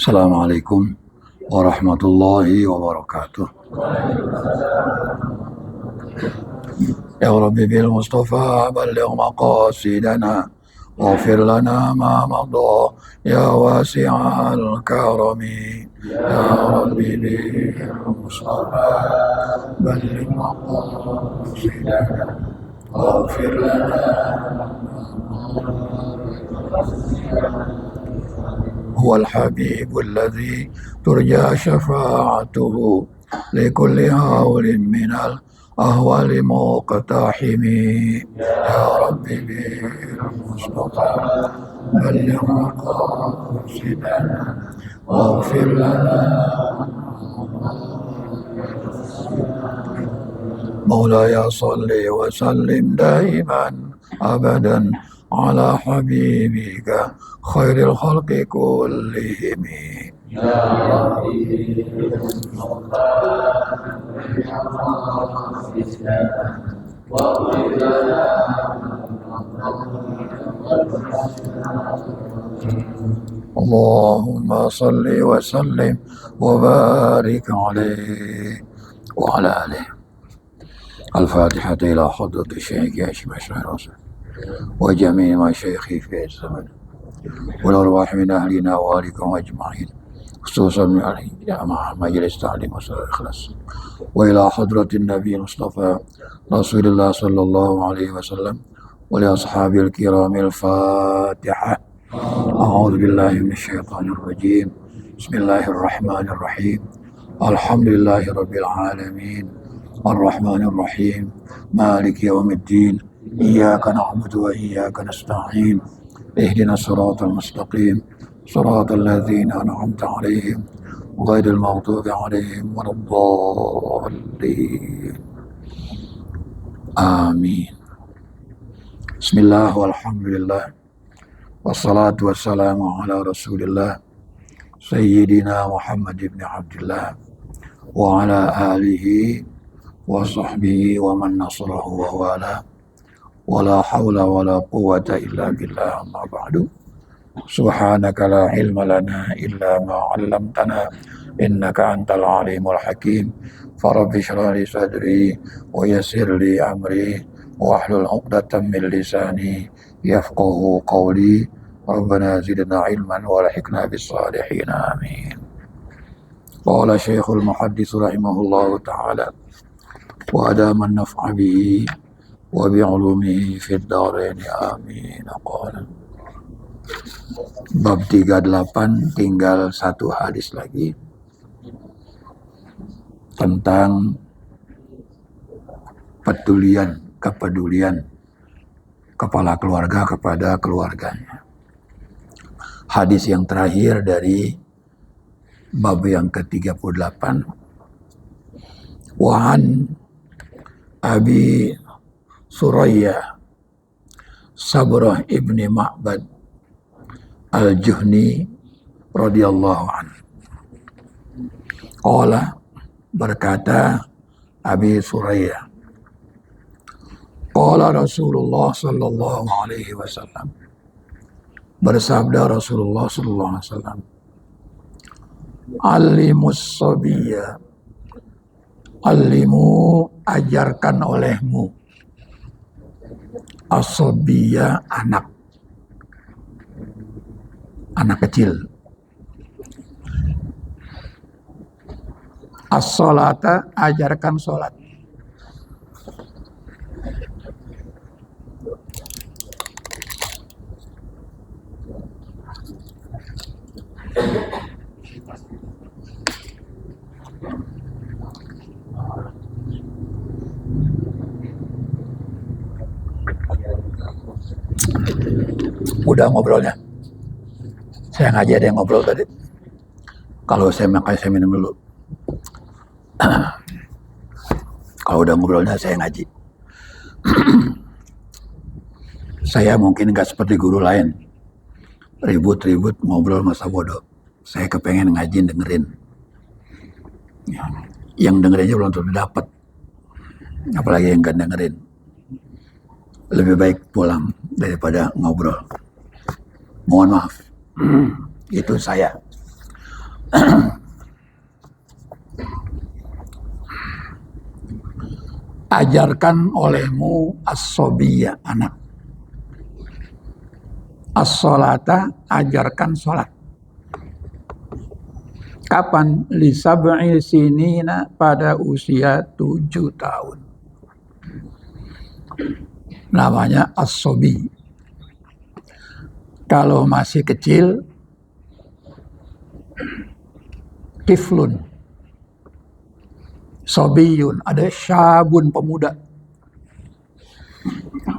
Assalamualaikum warahmatullahi wabarakatuh. Ya Rabbi bil Mustafa balligh maqasidana waghfir lana ma madha ya wasi'al karami. Ya Rabbi bil Mustafa balligh maqasidana waghfir lana هو الحبيب الذي ترجى شفاعته لكل هول من الأهوال مقتحم. يا رب بالمصطفى بلغ مقاصدنا واغفر لنا مولاي صل وسلم دائما أبدا على حبيبك خير الخلق كلهم. يا ربي اللهم صل وسلم وبارك عليه وعلى آله. الفاتحة إلى حضرة الشيخ هاشم الشيخ وجميع مشايخه في الزمن والأرواح من أهلنا وأهلكم أجمعين خصوصا مع مجلس تعليم وصلاة الإخلاص وإلى حضرة النبي المصطفى رسول الله صلى الله عليه وسلم ولأصحابه الكرام. الفاتحة. أعوذ بالله من الشيطان الرجيم. بسم الله الرحمن الرحيم. الحمد لله رب العالمين الرحمن الرحيم مالك يوم الدين إياك نعبد وإياك نستعين اهدنا الصراط المستقيم صراط الذين أنعمت عليهم غير المغضوب عليهم ولا الضالين. آمين. بسم الله والحمد لله والصلاة والسلام على رسول الله سيدنا محمد بن عبد الله وعلى آله وصحبه ومن نصره ووالاه ولا حول ولا قوة إلا بالله. أما بعد سبحانك لا علم لنا إلا ما علمتنا إنك أنت العليم الحكيم. فرب اشرح لي صدري ويسر لي أمري واحلل عقدة من لساني يفقه قولي. ربنا زدنا علما والحقنا بالصالحين. آمين. قال شيخ المحدث رحمه الله تعالى وأدام النفع به وبعلومه في الدارين. آمين. قال bab 38 tinggal satu hadis lagi tentang kepedulian kepala keluarga kepada keluarganya. Hadis yang terakhir dari bab yang ke-38. Wa'an Abi Suraya Sabrah ibni Ma'bad Al-Juhni radhiyallahu anhu. Qala, berkata Abi Suraya, qala Rasulullah sallallahu alaihi wasallam, bersabda Rasulullah sallallahu alaihi wasallam, alimus sabiyya, alimu, ajarkan olehmu, as-sabiyya, anak kecil, as-salata, ajarkan sholat, udah ngobrolnya. Saya ngaji ada yang ngobrol tadi. Kalau saya makanya saya minum dulu. Kalau udah ngobrolnya saya ngaji. Saya mungkin nggak seperti guru lain. ribut-ribut ngobrol masa bodoh. Saya kepengen ngaji dengerin. Ya. Yang dengerin aja belum tentu dapat. Apalagi yang gak dengerin. Lebih baik pulang daripada ngobrol. Mohon maaf. Itu saya. Ajarkan olehmu as-sobiyya, anak. As-solata, ajarkan sholat. Kapan? Li sab'i sinina, pada usia 7 tahun. Namanya as-sobi. Kalau masih kecil, tiflun. Sobiyun, ada syabun, pemuda.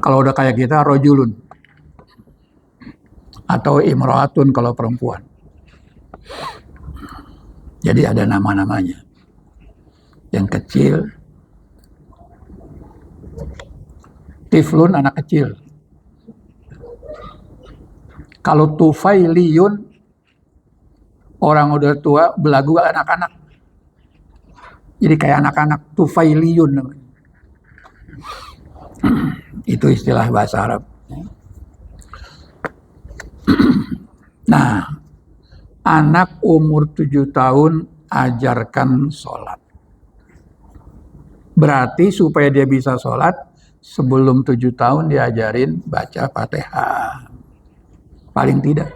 Kalau udah kayak kita, rojulun. Atau imro'atun kalau perempuan. Jadi ada nama-namanya. Yang kecil, tiflun, anak kecil. Kalau tufailiyun, orang udah tua, belagu anak-anak. Jadi kayak anak-anak, tufailiyun. Itu istilah bahasa Arab. Nah, anak umur 7 tahun ajarkan sholat. Berarti supaya dia bisa sholat, sebelum 7 tahun diajarin baca Fatihah. Paling tidak.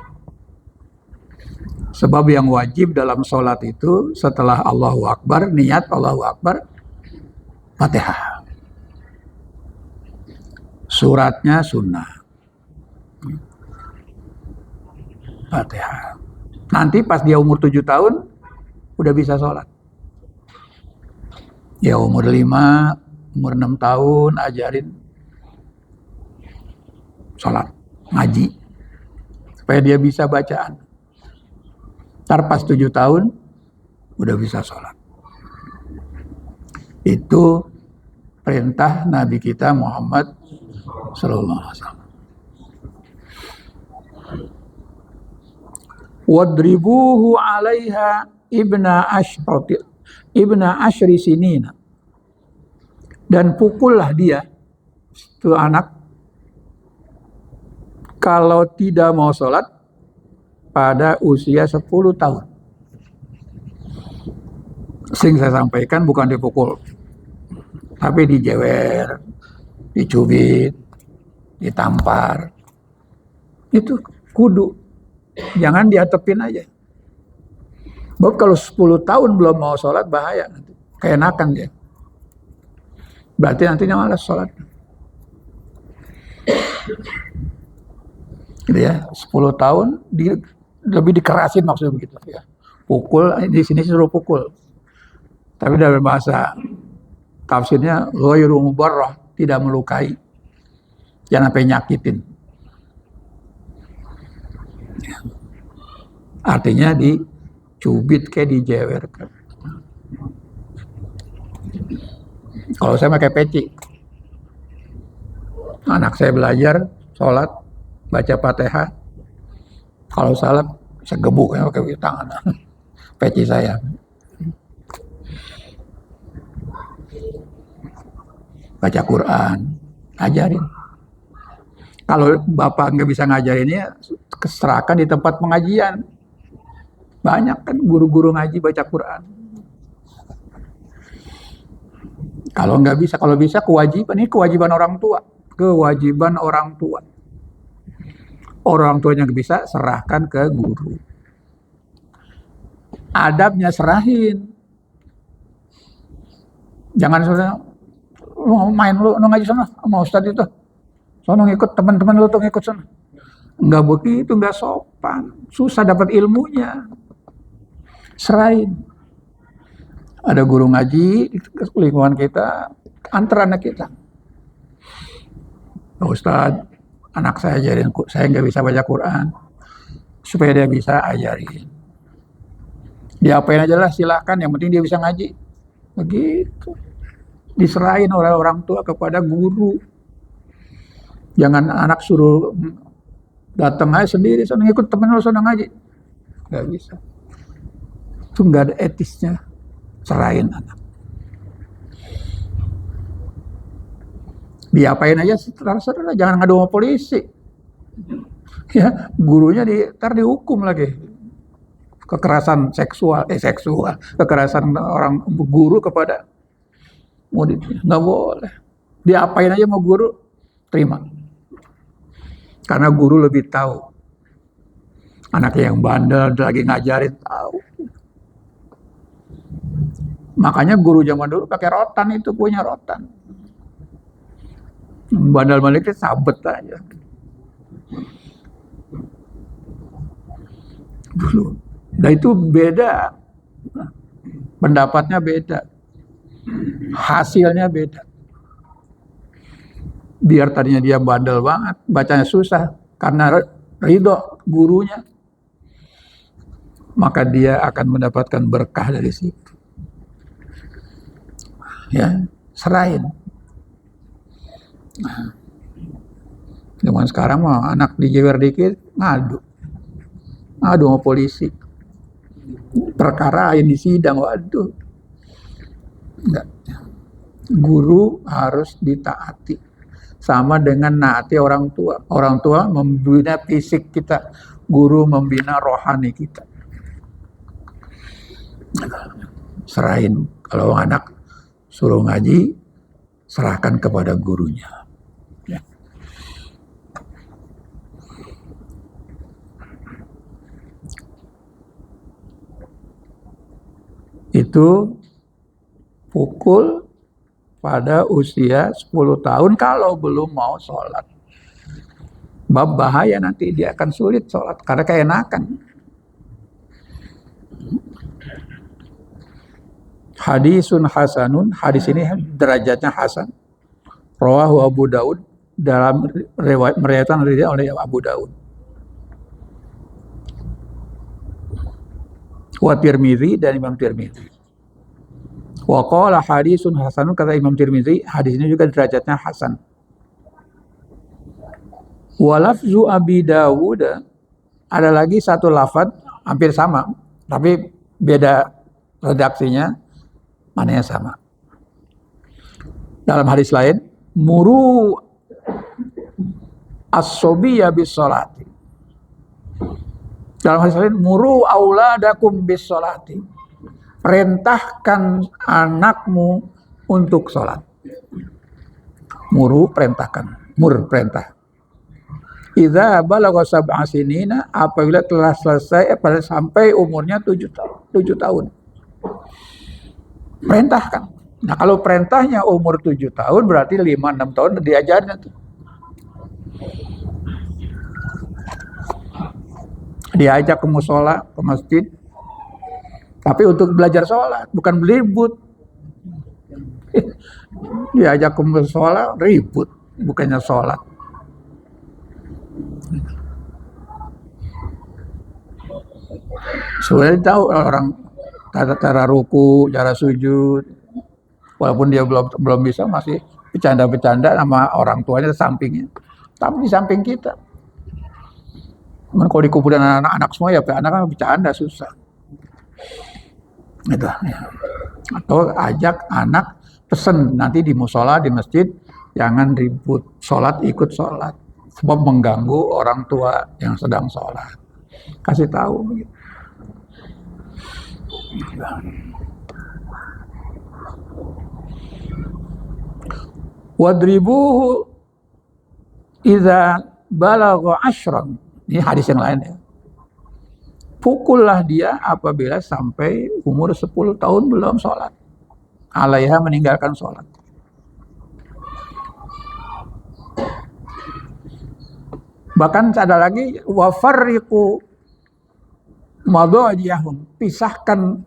Sebab yang wajib dalam sholat itu setelah Allahu Akbar, niat Allahu Akbar, Fatihah. Suratnya sunnah. Fatihah. Nanti pas dia umur 7 tahun, udah bisa sholat. Ya umur 5, umur 6 tahun, ajarin sholat, ngaji. Supaya dia bisa bacaan. Ntar pas 7 tahun, udah bisa sholat. Itu perintah Nabi kita Muhammad Sallallahu Alaihi Wasallam. Wadribuhu alaiha ibna ashri sinina. Dan pukullah dia, itu anak, kalau tidak mau sholat pada usia 10 tahun. Sering saya sampaikan bukan dipukul, tapi dijewer, dicubit, ditampar. Itu kudu. Jangan diatepin aja. Sebab kalau 10 tahun belum mau sholat bahaya nanti. Keenakan dia. Berarti nantinya malas sholat. Gitu ya, 10 tahun lebih dikerasin maksudnya begitu ya. Pukul, di sini suruh pukul. Tapi dalam bahasa tafsirnya ghairu mubarrah, tidak melukai. Jangan sampai nyakitin. Ya. Artinya dicubit kayak dijewer. Kalau saya pakai peci. Anak saya belajar sholat, baca Fatihah. Kalau salah saya gebuk ya pakai tangan. Peci saya. Baca Quran, ajarin. Kalau bapak nggak bisa ngajarinnya, serahkan di tempat pengajian. Banyak kan guru-guru ngaji baca Quran. Kalau nggak bisa, kalau bisa kewajiban, ini kewajiban orang tua. Kewajiban orang tua. Orang tuanya nggak bisa, serahkan ke guru. Adabnya serahin. Jangan sudah lu main lu ngaji sana sama ustadz itu. Sono ngikut teman-teman lu tuh ngikut sana. Enggak begitu, enggak sopan. Susah dapat ilmunya. Serahin. Ada guru ngaji di lingkungan kita, antar anak kita. Ustadz, anak saya ajarin, saya nggak bisa baca Quran. Supaya dia bisa ajarin. Diapain aja lah silakan, yang penting dia bisa ngaji. Begitu. Diserahin oleh orang tua kepada guru. Jangan anak suruh Datang aja sendiri, sana ikut temen lu sana ngaji. Nggak bisa. Itu nggak ada etisnya. Serahin anak. Diapain aja terserah, jangan ngadu sama polisi. Ya, gurunya ntar dihukum lagi. Kekerasan seksual, kekerasan orang guru kepada muridnya. Nggak boleh. Diapain aja mau guru, terima. Karena guru lebih tahu. Anaknya yang bandel lagi ngajarin tahu. Makanya guru zaman dulu pakai rotan, itu punya rotan. Bandel balik sabet aja. Dulu. Nah itu beda. Pendapatnya beda. Hasilnya beda. Biar tadinya dia bandel banget, bacanya susah karena ridho gurunya, maka dia akan mendapatkan berkah dari situ. Ya, serahin. Nah, zaman sekarang mah anak dijewer dikit ngadu sama polisi, perkara yang di sidang, waduh. Enggak. Guru harus ditaati sama dengan naati orang tua. Orang tua membina fisik kita, guru membina rohani kita. Serahin. Kalau anak suruh ngaji, serahkan kepada gurunya. Ya. Itu pukul pada usia 10 tahun kalau belum mau sholat. Bab bahaya, nanti dia akan sulit sholat karena keenakan. Hadisun hasanun, hadis ini derajatnya hasan. Rawahu Abu Daud, dalam riwayat meriwayatkan oleh Abu Daud. Wa Tirmidzi, dan Imam Tirmidzi. Wa qala hadisun hasanun, kata Imam Tirmidzi, hadis ini juga derajatnya hasan. Wa lafzu Abi Dawud, ada lagi satu lafaz hampir sama, tapi beda redaksinya, maknanya sama. Dalam hadis lain, muru as-sobiyya bis-sholati. Dalam hadis lain, muru auladakum bis-sholati. Perintahkan anakmu untuk sholat. Muru, perintahkan. Mur, perintah. Idza balagha sab'a sinina, apabila telah selesai sampai umurnya 7 tahun. Perintahkan. Nah, kalau perintahnya umur 7 tahun, berarti 5-6 tahun diajarnya tuh. Diajak ke mushola, ke masjid. Tapi untuk belajar sholat, bukan ribut. Diajak ke mushola, ribut, bukannya sholat. Sebenarnya tahu orang cara ruku, cara sujud, walaupun dia belum bisa, masih bercanda-bercanda sama orang tuanya di sampingnya. Tapi di samping kita. Kalau dikumpulin anak-anak semua, ya anak kan bercanda susah. Gitu. Atau ajak anak, pesen nanti di musola, di masjid, jangan ribut, sholat ikut sholat, sebab mengganggu orang tua yang sedang sholat. Kasih tahu begitu. Wadribuhu idza balagha 'ashran. Ini hadis yang lain ya. Pukullah dia apabila sampai umur 10 tahun belum sholat. Alaiha, meninggalkan sholat. Bahkan ada lagi, wafarriqu madajiyahum, pisahkan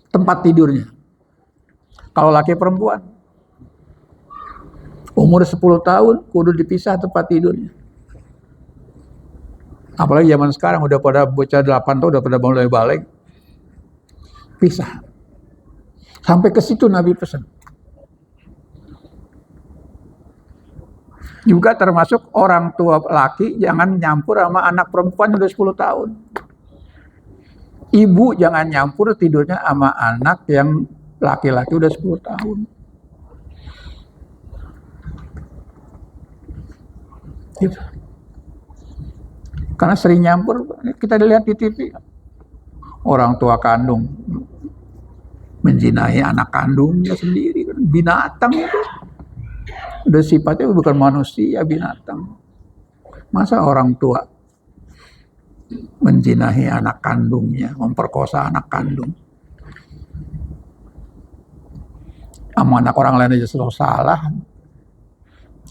tempat tidurnya. Kalau laki perempuan, umur 10 tahun kudu dipisah tempat tidurnya. Apalagi zaman sekarang udah pada bocah 8 tahun udah pada mulai balik. Pisah. Sampai ke situ Nabi pesan. Juga termasuk orang tua laki jangan nyampur sama anak perempuan udah 10 tahun. Ibu jangan nyampur tidurnya sama anak yang laki-laki udah 10 tahun. Gitu. Karena sering nyampur, kita lihat di TV. Orang tua kandung menjinahi anak kandungnya sendiri. Binatang itu. Udah sifatnya bukan manusia, binatang. Masa orang tua menjinahi anak kandungnya, memperkosa anak kandung. Sama anak orang lain aja selalu salah.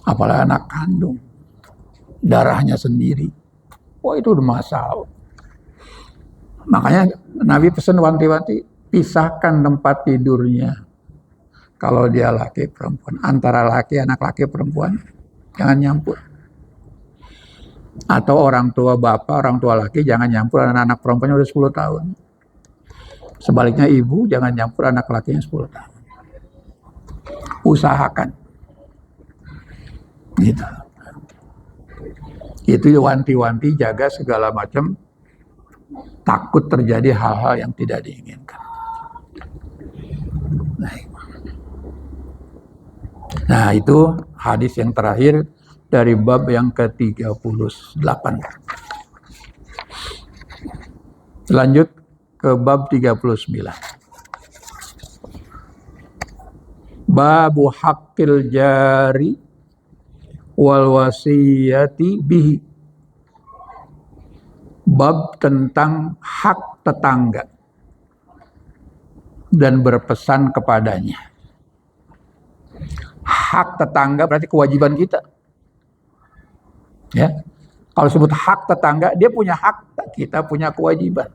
Apalagi anak kandung. Darahnya sendiri. Wah, itu udah masalah. Makanya Nabi pesan wanti-wanti, pisahkan tempat tidurnya. Kalau dia laki perempuan, antara laki, anak laki perempuan, jangan nyampur. Atau orang tua bapak, orang tua laki, jangan nyampur anak-anak perempuannya udah 10 tahun. Sebaliknya ibu, jangan nyampur anak lakinya 10 tahun. Usahakan. Gitu. Itu wanti-wanti, jaga segala macam, takut terjadi hal-hal yang tidak diinginkan. Nah, itu hadis yang terakhir dari bab yang ke-38. Lanjut ke bab 39. Babu haqqil jari wal wasiyati bihi. Bab tentang hak tetangga dan berpesan kepadanya. Hak tetangga berarti kewajiban kita. Ya. Kalau sebut hak tetangga, dia punya hak, kita punya kewajiban.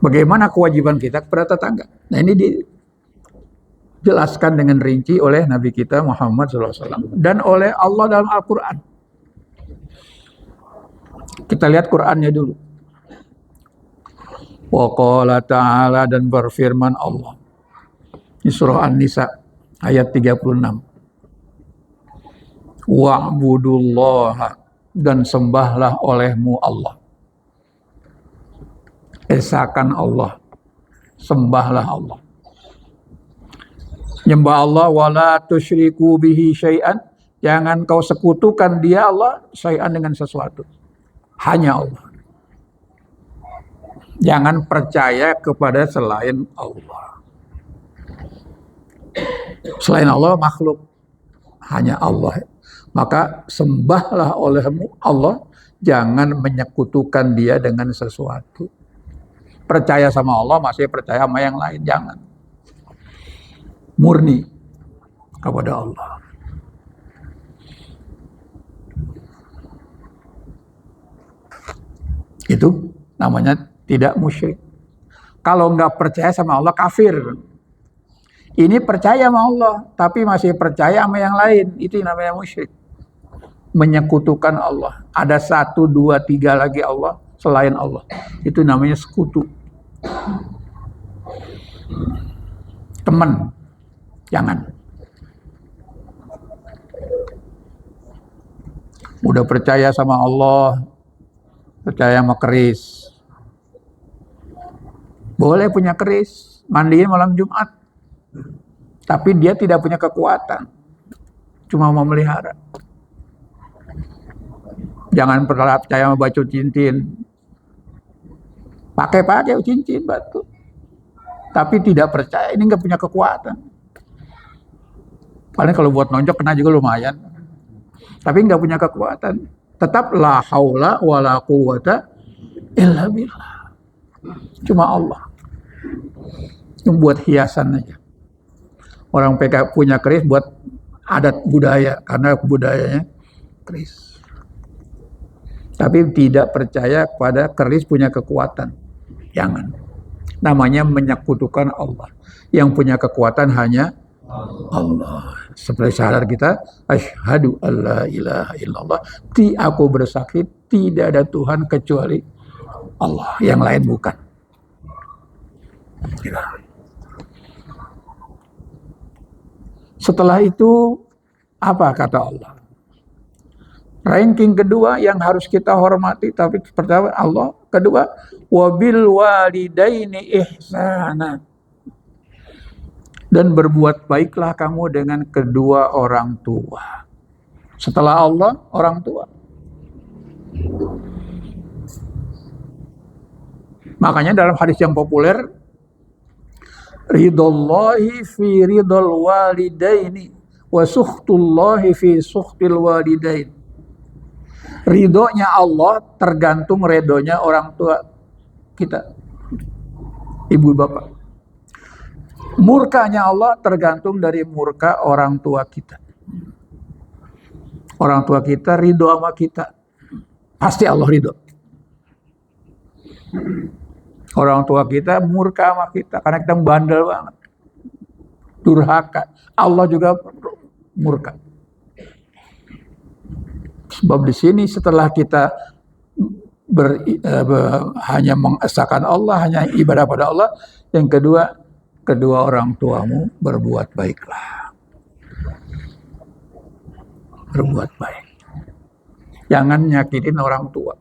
Bagaimana kewajiban kita kepada tetangga? Nah, ini dijelaskan dengan rinci oleh Nabi kita Muhammad SAW dan oleh Allah dalam Al-Quran. Kita lihat Qurannya dulu. Wa qala ta'ala, dan berfirman Allah di surah An-Nisa ayat 36. Wa'budullaha, dan sembahlah olehmu Allah. Esakan Allah, sembahlah Allah. Nyembah Allah, wala tusyriku bihi syai'an, jangan kau sekutukan dia Allah syai'an dengan sesuatu. Hanya Allah. Jangan percaya kepada selain Allah. Selain Allah makhluk, hanya Allah. Maka sembahlah olehmu Allah, jangan menyekutukan dia dengan sesuatu. Percaya sama Allah masih percaya sama yang lain, jangan. Murni kepada Allah. Itu namanya tidak musyrik. Kalau nggak percaya sama Allah, kafir. Ini percaya sama Allah, tapi masih percaya sama yang lain, itu yang namanya musyrik. Menyekutukan Allah. Ada 1, 2, 3 lagi Allah selain Allah. Itu namanya sekutu. Teman, jangan. Udah percaya sama Allah, percaya sama keris. Boleh punya keris, mandiin malam Jumat. Tapi dia tidak punya kekuatan. Cuma mau melihara. Jangan pernah percaya sama batu cincin. Pakai cincin batu. Tapi tidak percaya, ini nggak punya kekuatan. Paling kalau buat nonjok kena juga lumayan. Tapi nggak punya kekuatan. Tetap la haula wala quwata illa billah. Cuma Allah. Membuat hiasan aja. Orang PK punya keris buat adat budaya, karena budayanya keris. Tapi tidak percaya pada keris punya kekuatan. Jangan. Namanya menyekutukan Allah. Yang punya kekuatan hanya Allah. Seperti syahadat kita, asyhadu alla ilaha illallah, aku bersaksi tidak ada Tuhan kecuali Allah, yang lain bukan. Setelah itu apa kata Allah? Ranking kedua yang harus kita hormati, tapi pertama Allah, kedua wabil walidaini ihsana. Dan berbuat baiklah kamu dengan kedua orang tua. Setelah Allah, orang tua. Makanya dalam hadis yang populer, ridallahi fi ridal walidaini wa sukhtullahi fi sukhtil walidain. Ridhonya Allah tergantung redonya orang tua kita, ibu bapak. Murkanya Allah tergantung dari murka orang tua kita. Orang tua kita ridho sama kita, pasti Allah ridho. Orang tua kita murka sama kita karena kita bandel banget, durhaka. Allah juga murka. Sebab di sini setelah kita hanya mengesahkan Allah, hanya ibadah pada Allah, yang kedua, kedua orang tuamu berbuat baiklah. Berbuat baik. Jangan nyakitin orang tua.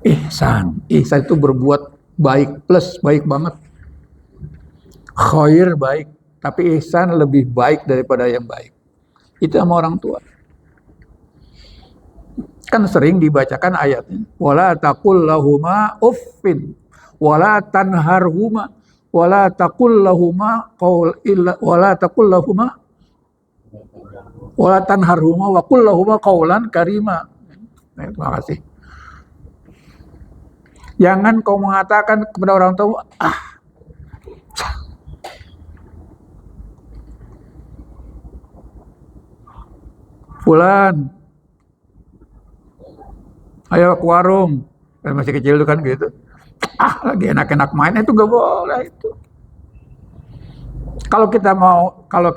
Ihsan itu berbuat baik plus baik banget. Khair baik, tapi ihsan lebih baik daripada yang baik. Itu sama orang tua. Kan sering dibacakan ayatnya, wala taqul lahuma uffin wala tanharhuma wala taqul lahuma qaul illa wala taqul lahuma wala tanharhuma wa qul lahuma qaulan karima. Terima kasih. Jangan kau mengatakan kepada orang tua, fulan, ayo ke warung. Masih kecil itu kan gitu. Lagi enak-enak main, itu gak boleh itu. Kalau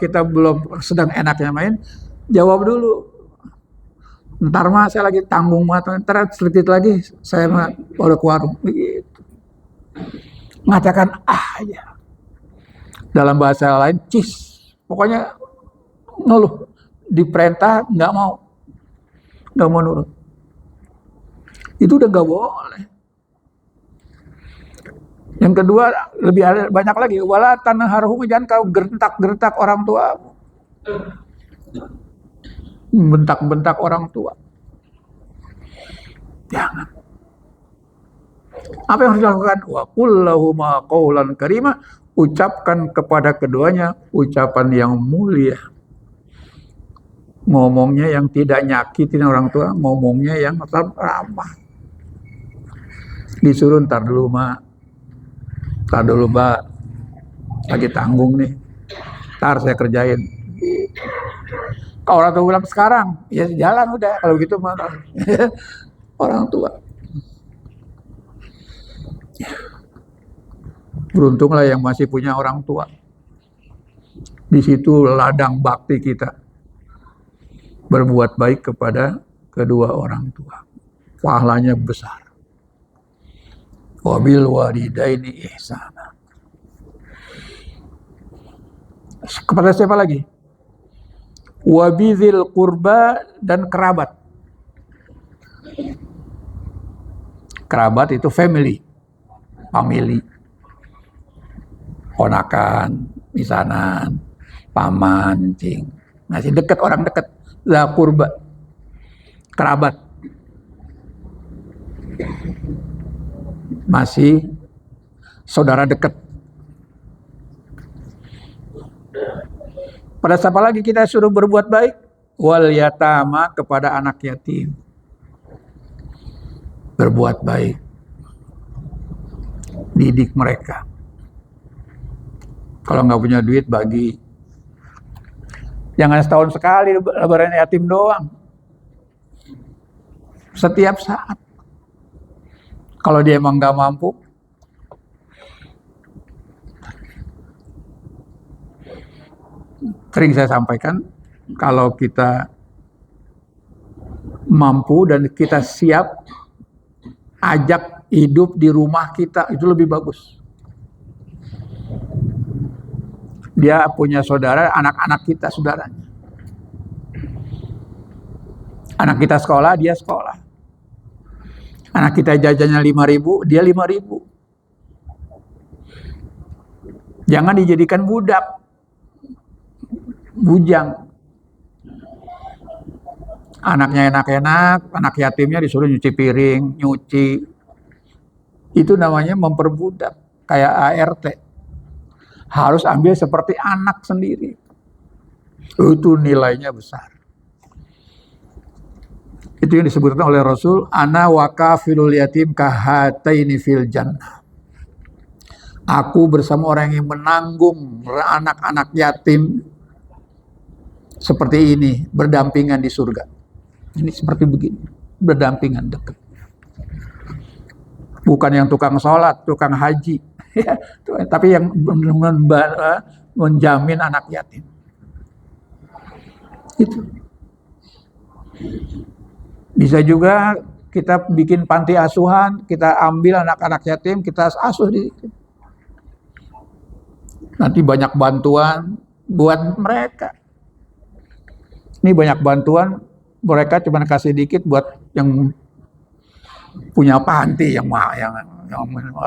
kita belum sedang enaknya main, jawab dulu. Ntar mah saya lagi tanggung banget, ntar sedikit lagi saya mah udah ke warung. Begitu. Mengatakan aja. Dalam bahasa lain, cis. Pokoknya ngeluh. Diperintah nggak mau nurut. Itu udah nggak boleh. Yang kedua, lebih banyak lagi, wala tanharhum, jangan kau gertak orang tua, bentak orang tua, jangan. Apa yang harus dilakukan? Wa qul lahuma qaulan karima, ucapkan kepada keduanya ucapan yang mulia. Ngomongnya yang tidak nyakitin orang tua, ngomongnya yang ramah. Disuruh ntar dulu mbak, lagi tanggung nih, ntar saya kerjain. Kalau orang tua bilang sekarang, ya jalan udah, kalau gitu mah orang tua. Beruntunglah yang masih punya orang tua. Di situ ladang bakti kita. Berbuat baik kepada kedua orang tua. Pahalanya besar. Wabil walidaini ihsana. Kepada siapa lagi? Wabizil qurba, dan kerabat. Kerabat itu family. Ponakan, misanan, paman, cing. Masih dekat, orang dekat. La qurba. Kerabat. Masih saudara dekat. Pada siapa lagi kita suruh berbuat baik? Wal yatama, kepada anak yatim. Berbuat baik. Didik mereka. Kalau nggak punya duit, bagi. Jangan setahun sekali lebaran yatim doang. Setiap saat. Kalau dia emang nggak mampu, sering saya sampaikan, kalau kita mampu dan kita siap, ajak hidup di rumah kita, itu lebih bagus. Dia punya saudara, anak-anak kita saudaranya. Anak kita sekolah, dia sekolah. Anak kita jajannya 5.000, dia 5.000. Jangan dijadikan budak, bujang. Anaknya enak-enak, anak yatimnya disuruh nyuci piring, nyuci. Itu namanya memperbudak, kayak ART. Harus ambil seperti anak sendiri. Itu nilainya besar. Itu yang disebutkan oleh Rasul, ana wa kafilul yatim kahataini fil jannah. Aku bersama orang yang menanggung anak-anak yatim seperti ini, berdampingan di surga. Ini seperti begini, berdampingan dekat. Bukan yang tukang sholat, tukang haji, ya, tapi yang menjamin anak yatim. Itu. Bisa juga kita bikin panti asuhan, kita ambil anak-anak yatim, kita asuh di situ. Nanti banyak bantuan buat mereka. Ini banyak bantuan, mereka cuma kasih dikit buat yang punya panti, yang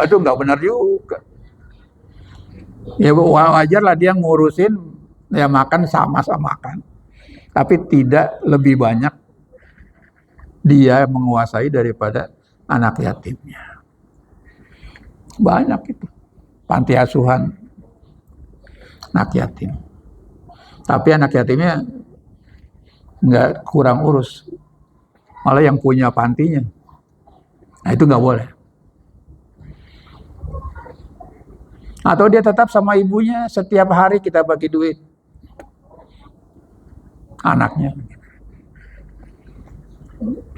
itu nggak benar juga. Ya wajar lah dia ngurusin, ya makan sama-sama makan. Tapi tidak lebih banyak dia menguasai daripada anak yatimnya. Banyak itu panti asuhan anak yatim. Tapi anak yatimnya nggak kurang urus, malah yang punya pantinya. Nah itu nggak boleh. Atau dia tetap sama ibunya, setiap hari kita bagi duit anaknya.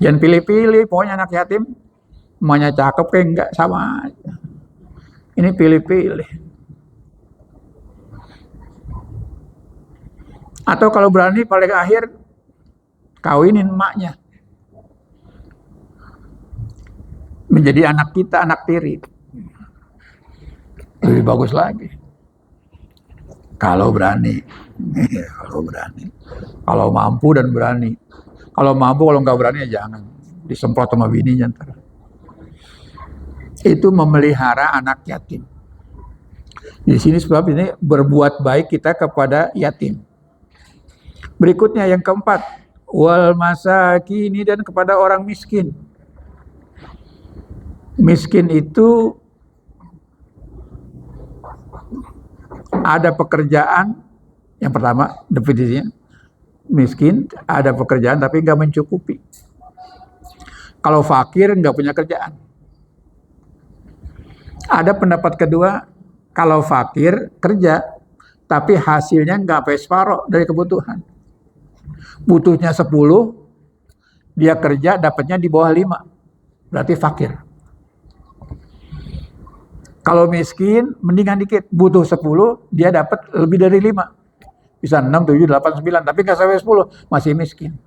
Jangan pilih-pilih, pokoknya anak yatim, emaknya cakep kayak enggak, sama aja. Ini pilih-pilih. Atau kalau berani paling akhir kawinin emaknya. Menjadi anak kita, anak tiri. Lebih bagus lagi. Kalau berani. Kalau berani. Kalau mampu dan berani. Kalau mampu, kalau nggak berani ya jangan. Disemprot sama bininya ntar. Itu memelihara anak yatim. Di sini sebab ini berbuat baik kita kepada yatim. Berikutnya yang keempat, wal masakini, dan kepada orang miskin. Miskin itu ada pekerjaan, yang pertama definisinya, miskin ada pekerjaan tapi nggak mencukupi. Kalau fakir nggak punya kerjaan. Ada pendapat kedua, kalau fakir kerja tapi hasilnya nggak sampai separuh dari kebutuhan. Butuhnya 10, dia kerja dapatnya di bawah 5, berarti fakir. Kalau miskin mendingan dikit, butuh 10, dia dapat lebih dari 5. Bisa 6, 7, 8, 9, tapi nggak sampai 10, masih miskin.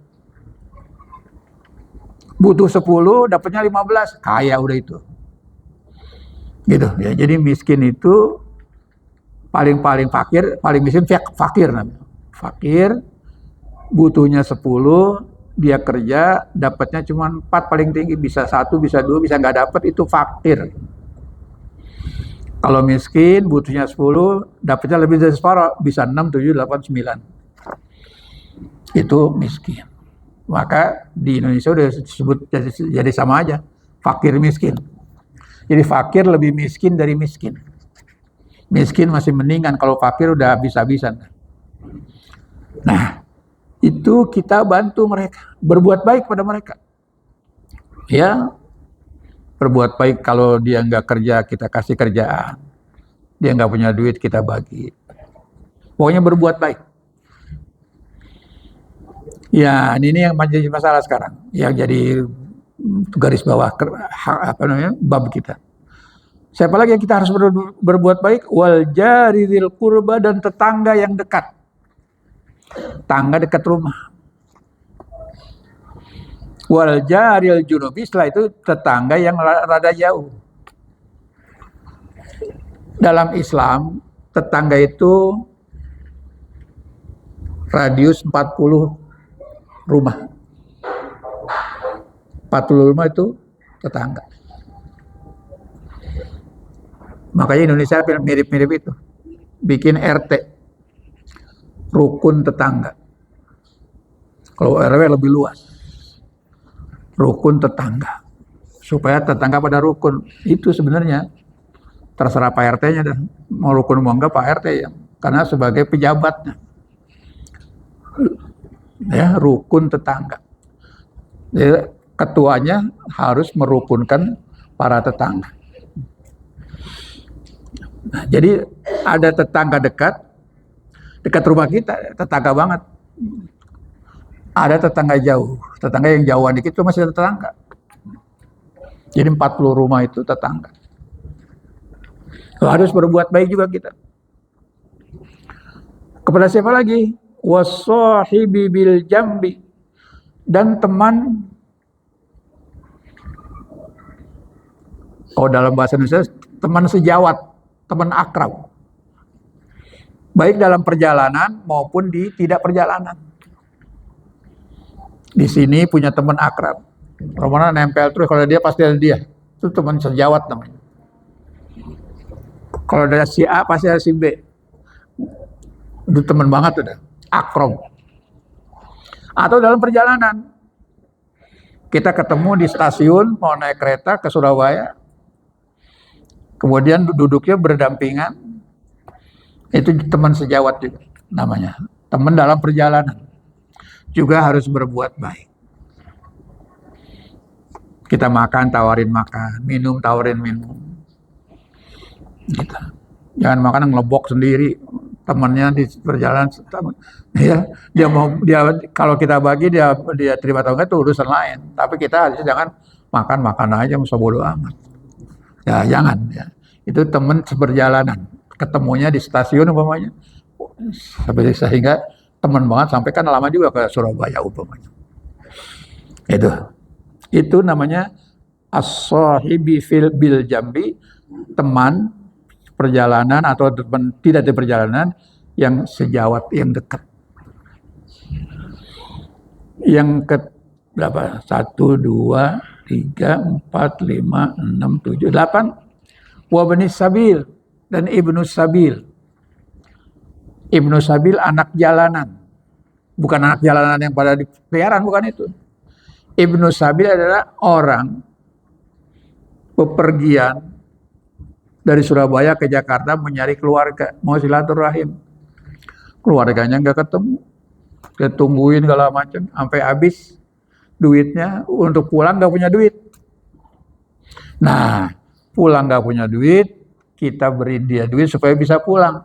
Butuh 10, dapatnya 15, kaya udah itu. Gitu ya. Jadi miskin itu paling fakir, paling miskin fakir namanya. Fakir, butuhnya 10, dia kerja, dapatnya cuma 4 paling tinggi, bisa 1, bisa 2, bisa nggak dapat, itu fakir. Kalau miskin, butuhnya 10, dapatnya lebih dari separuh, bisa 6, 7, 8, 9. Itu miskin. Maka di Indonesia udah disebut jadi sama aja, fakir miskin. Jadi fakir lebih miskin dari miskin. Miskin masih mendingan, kalau fakir udah habis-habisan. Nah, itu kita bantu mereka, berbuat baik pada mereka. Ya, berbuat baik, kalau dia nggak kerja kita kasih kerjaan, dia nggak punya duit kita bagi. Pokoknya berbuat baik. Ya, ini yang menjadi masalah sekarang, yang jadi garis bawah bab kita. Siapa lagi yang kita harus berbuat baik? Wal jariril qurba, dan tetangga yang dekat. Tangga dekat rumah. Wal jaril junubi, setelah itu tetangga yang rada jauh. Dalam Islam, tetangga itu radius 40 rumah. 45 itu tetangga. Makanya Indonesia mirip-mirip itu. Bikin RT, rukun tetangga. Kalau RW lebih luas, rukun tetangga. Supaya tetangga pada rukun. Itu sebenarnya terserah Pak RT-nya dah. Mau rukun mau enggak Pak RT ya. Karena sebagai pejabatnya. Ya, rukun tetangga. Jadi, ketuanya harus merukunkan para tetangga. Nah, jadi ada tetangga dekat rumah kita, tetangga banget. Ada tetangga jauh, tetangga yang jauhan dikit itu masih tetangga. Jadi 40 rumah itu tetangga. Harus berbuat baik juga kita. Kepada siapa lagi? Wassahibi bil jambi, dan teman. Oh, dalam bahasa Indonesia teman sejawat, teman akrab. Baik dalam perjalanan maupun di tidak perjalanan. Di sini punya teman akrab. Romana nempel terus, kalau dia pasti ada dia. Itu teman sejawat namanya. Kalau ada si A pasti ada si B. Itu teman banget udah, akrab. Atau dalam perjalanan. Kita ketemu di stasiun mau naik kereta ke Surabaya. Kemudian duduknya berdampingan. Itu teman sejawat juga namanya. Teman dalam perjalanan. Juga harus berbuat baik. Kita makan, tawarin makan. Minum, tawarin minum. Gitu. Jangan makan ngelebok sendiri. Temannya di perjalanan, ya, dia kalau kita bagi dia terima atau enggak itu urusan lain. Tapi kita harus jangan makan aja, masa bodo amat. Ya jangan. Ya. Itu teman seperjalanan. Ketemunya di stasiun umpamanya. Sehingga teman banget sampai kan lama juga ke Surabaya umpamanya. Itu namanya as-sahibi bil jambi, teman perjalanan atau teman tidak di perjalanan yang sejawat, yang dekat. Yang ke berapa? 1, 2, 3, 4, 5, 6, 7, 8. Wabni sabil, dan ibnu sabil. Ibnu sabil anak jalanan. Bukan anak jalanan yang pada di peliharaan, bukan itu. Ibnu sabil adalah orang bepergian dari Surabaya ke Jakarta mencari keluarga, mau silaturahim. Keluarganya nggak ketemu, dia tungguin segala macam, sampai habis duitnya, untuk pulang nggak punya duit. Nah, pulang nggak punya duit, kita beri dia duit supaya bisa pulang.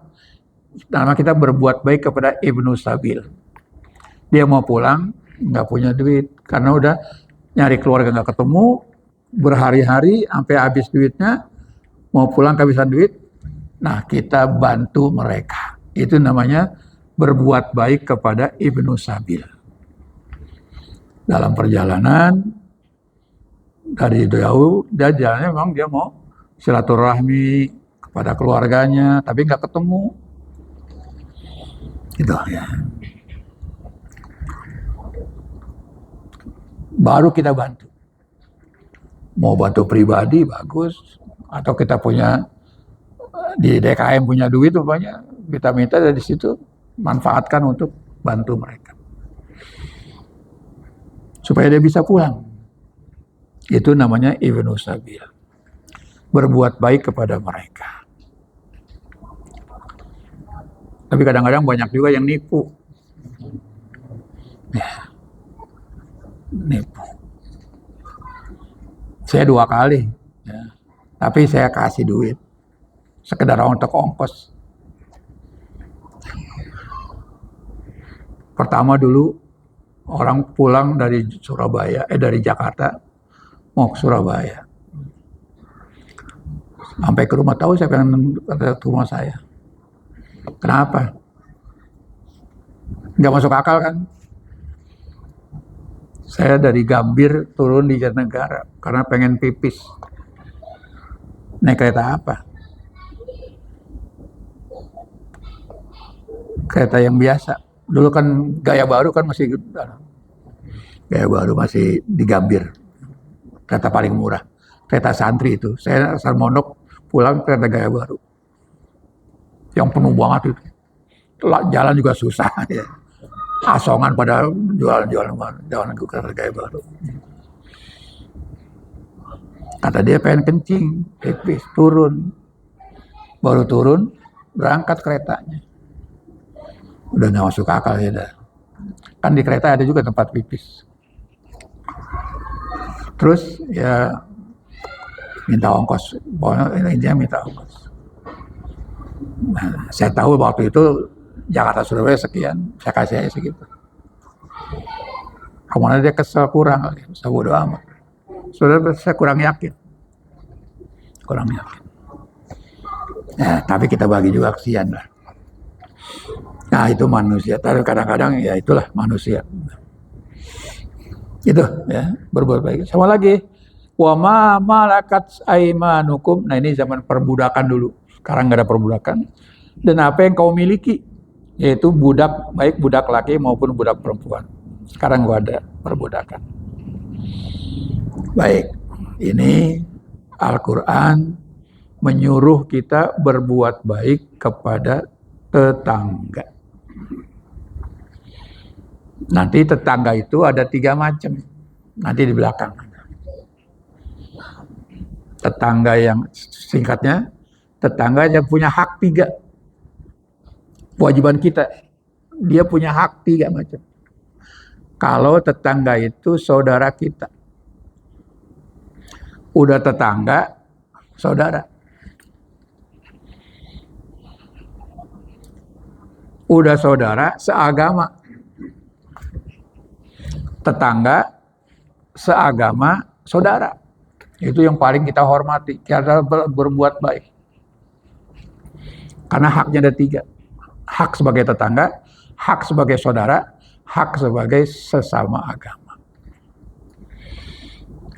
Nama kita berbuat baik kepada Ibnu Sabil. Dia mau pulang, nggak punya duit, karena udah nyari keluarga nggak ketemu, berhari-hari sampai habis duitnya, mau pulang kehabisan duit. Nah, kita bantu mereka. Itu namanya berbuat baik kepada Ibnu Sabil. Dalam perjalanan dari jauh, dia jalannya memang dia mau silaturahmi kepada keluarganya, tapi nggak ketemu. Gitu ya. Baru kita bantu. Mau bantu pribadi bagus, atau kita punya di DKM punya duit umpamanya, kita minta dari situ, manfaatkan untuk bantu mereka supaya dia bisa pulang. Itu namanya Ibnu Sabil, berbuat baik kepada mereka. Tapi kadang-kadang banyak juga yang nipu. Ya, nipu. Saya 2 kali, ya. Tapi saya kasih duit, sekedar untuk ongkos. Pertama dulu orang pulang dari Surabaya, dari Jakarta mau ke Surabaya. Sampai ke rumah, tahu saya pengen ke rumah saya. Kenapa? Nggak masuk akal kan? Saya dari Gambir turun di Jatinegara karena pengen pipis. Naik kereta apa? Kereta yang biasa. Dulu kan Gaya Baru kan masih di Gambir. kereta paling murah, kereta santri itu. Saya asal mondok pulang kereta gaya baru, yang penuh banget itu. Jalan juga susah ya. Asongan pada jualan-jualan jalan kereta gaya baru. Kata dia pengen kencing, pipis, turun. Baru turun, berangkat keretanya. Udah nggak masuk akal ya dah. Kan di kereta ada juga tempat pipis. Terus ya minta ongkos, pokoknya intinya minta ongkos. Nah, saya tahu waktu itu Jakarta Surabaya sekian, saya kasih aja segitu. Kemana dia kesel kurang, saya bodo amat. Saudara, saya kurang yakin. Ya, tapi kita bagi juga kesian lah. Nah itu manusia, tapi kadang-kadang ya itulah manusia. Itu ya, berbuat baik. Sama lagi, wa ma malakat aimanukum. Nah ini zaman perbudakan dulu. Sekarang nggak ada perbudakan. Dan apa yang kau miliki, yaitu budak, baik budak laki maupun budak perempuan. Sekarang nggak ada perbudakan. Baik, ini Al-Quran menyuruh kita berbuat baik kepada tetangga. Nanti tetangga itu ada 3 macam. Nanti di belakang. Tetangga yang singkatnya, tetangga yang punya hak 3. Kewajiban kita. Dia punya hak 3 macam. Kalau tetangga itu saudara kita. Udah tetangga, saudara. Udah saudara, seagama. Tetangga, seagama, saudara. Itu yang paling kita hormati. Kita berbuat baik. Karena haknya ada 3. Hak sebagai tetangga, hak sebagai saudara, hak sebagai sesama agama.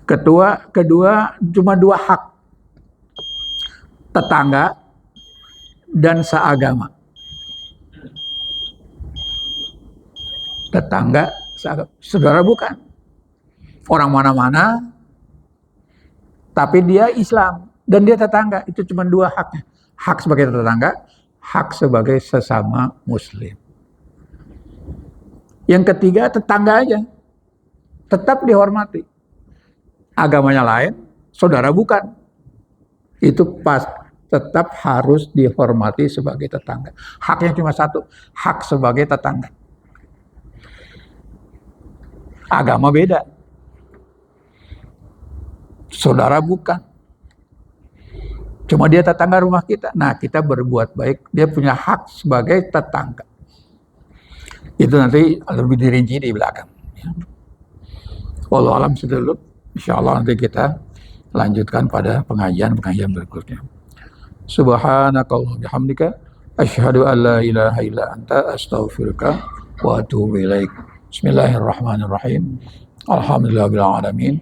Kedua cuma 2 hak. Tetangga dan seagama. Tetangga, saudara bukan. Orang mana-mana, tapi dia Islam dan dia tetangga. Itu cuma 2 haknya. Hak sebagai tetangga, hak sebagai sesama Muslim. Yang ketiga tetangga aja, tetap dihormati. Agamanya lain, saudara bukan. Itu tetap harus dihormati sebagai tetangga. Haknya cuma 1, hak sebagai tetangga. Agama beda. Saudara bukan. Cuma dia tetangga rumah kita. Nah, kita berbuat baik. Dia punya hak sebagai tetangga. Itu nanti lebih dirinci di belakang. Wallahu a'lam bishawab. Insyaallah nanti kita lanjutkan pada pengajian berikutnya. Subhanakallahumma bihamdika asyhadu an la ilaha illa anta astaghfiruka wa atubu ilaik. Bismillahirrahmanirrahim. Alhamdulillahirabbil alamin.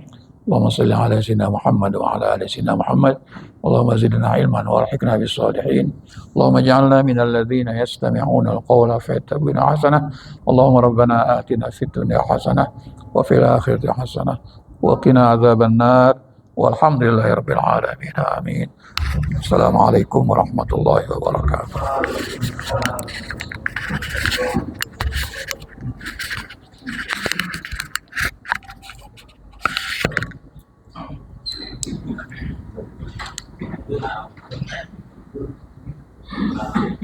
Allahumma shalli ala sayyidina Muhammad wa ala ali sayyidina Muhammad. Allahumma zidna ilman warhamna bis salihin. Allahumma ij'alna minal ladzina yastami'una al-qawla fayattabi'una ahsanah. Allahumma rabbana atina fid dunya hasanah wa fil akhirati hasanah wa qina adzaban nar. Walhamdulillahirabbil alamin. Amin. Assalamualaikum warahmatullahi wabarakatuh. Thank you.